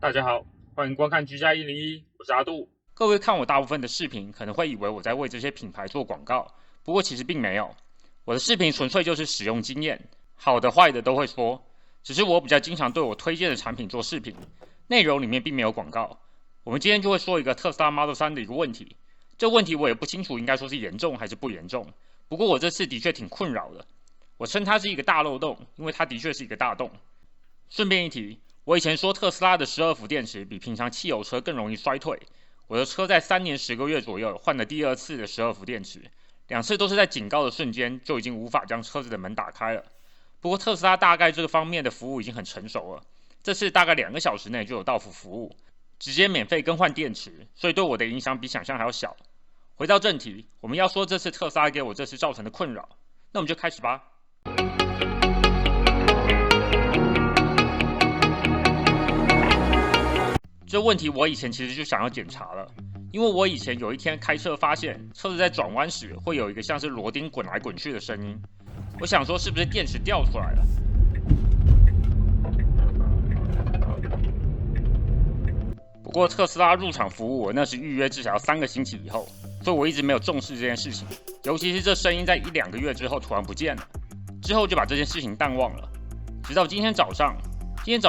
大家好，欢迎观看居家101，我是阿杜。各位看我大部分的视频，可能会以为我在为这些品牌做广告，不过其实并没有。我的视频纯粹就是使用经验，好的坏的都会说。只是我比较经常对我推荐的产品做视频，内容里面并没有广告。我们今天就会说一个特斯拉 Model 3的一个问题，这问题我也不清楚应该说是严重还是不严重。不过我这次的确挺困扰的，我称它是一个大漏洞，因为它的确是一个大洞。顺便一提，我以前说特斯拉的12伏电池比平常汽油车更容易衰退，我的车在3年10个月左右换了第2次的12伏电池，2次都是在警告的瞬间就已经无法将车子的门打开了。不过特斯拉大概这个方面的服务已经很成熟了，这次大概2个小时内就有到府服务，直接免费更换电池，所以对我的影响比想象还要小。回到正题，我们要说这次特斯拉给我这次造成的困扰，那我们就开始吧。这问题我以前其实就想要检查了，因为我以前有一天开车发现车子在转弯时会有一个像是螺钉滚来滚去的声音，我想说是不是电池掉出来了。不过特斯拉入场服务我那时预约至少要3个星期以后，所以我一直没有重视这件事情，尤其是这声音在1-2个月之后突然不见了，之后就把这件事情淡忘了。直到今天早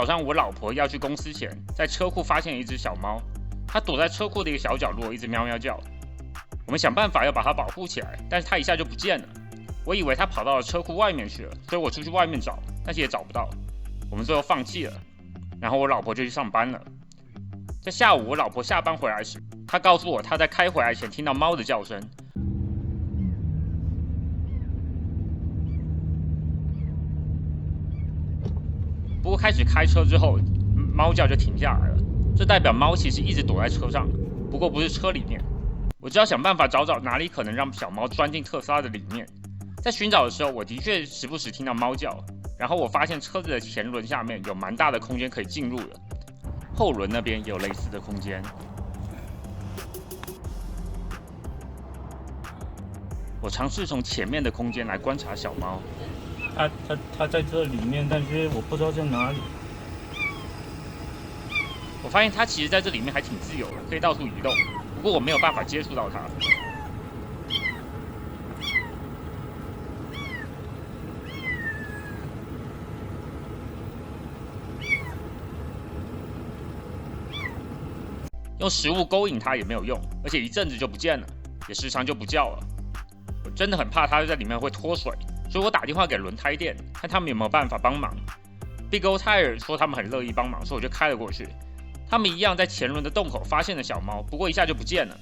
上我老婆要去公司前，在车库发现了一只小猫，它躲在车库的一个小角落，一直喵喵叫。我们想办法要把它保护起来，但是它一下就不见了。我以为它跑到了车库外面去了，所以我出去外面找，但是也找不到。我们最后放弃了，然后我老婆就去上班了。在下午我老婆下班回来时，她告诉我她在开回来前听到猫的叫声。不过开始开车之后，猫叫就停下来了，这代表猫其实一直躲在车上，不过不是车里面。我只要想办法找哪里可能让小猫钻进特斯拉的里面。在寻找的时候，我的确时不时听到猫叫，然后我发现车子的前轮下面有蛮大的空间可以进入的，后轮那边也有类似的空间。我尝试从前面的空间来观察小猫。它在这里面，但是我不知道在哪里。我发现它其实在这里面还挺自由的，可以到处移动，不过我没有办法接触到它。用食物勾引它也没有用，而且一阵子就不见了，也时常就不叫了。我真的很怕它在里面会脱水，所以我打电话给轮胎店，看他们有没有办法帮忙。Big O Tire 说他们很乐意帮忙，所以我就开了过去。他们一样在前轮的洞口发现了小猫，不过一下就不见了。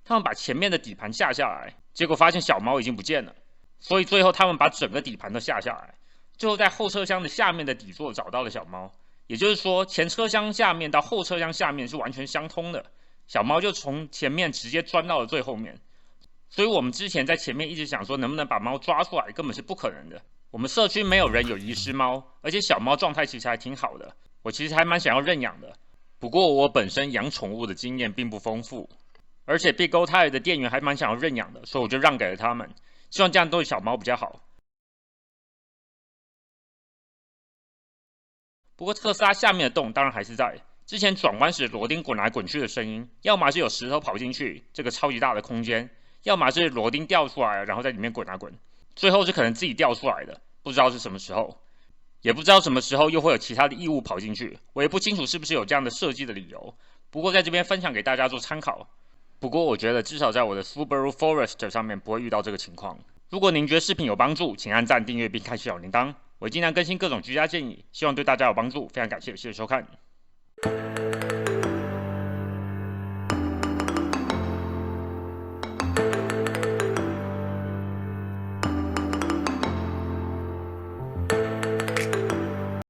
他们把前面的底盘下来，结果发现小猫已经不见了，所以最后他们把整个底盘都下来，最后在后车厢的下面的底座找到了小猫。也就是说，前车厢下面到后车厢下面是完全相通的，小猫就从前面直接钻到了最后面。所以我们之前在前面一直想说能不能把猫抓出来，根本是不可能的。我们社区没有人有遗失猫，而且小猫状态其实还挺好的，我其实还蛮想要认养的。不过我本身养宠物的经验并不丰富，而且 Big O Tire 的店员还蛮想要认养的，所以我就让给了他们，希望这样对小猫比较好。不过特斯拉下面的洞当然还是在，之前转弯时螺钉滚来滚去的声音，要么是有石头跑进去这个超级大的空间，要么是螺钉掉出来然后在里面滚啊滚，最后是可能自己掉出来的，不知道是什么时候，也不知道什么时候又会有其他的异物跑进去，我也不清楚是不是有这样的设计的理由，不过在这边分享给大家做参考。不过我觉得至少在我的 Subaru Forester 上面不会遇到这个情况。如果您觉得视频有帮助，请按赞、订阅并开启小铃铛。我尽量更新各种居家建议，希望对大家有帮助。非常感谢，谢谢收看。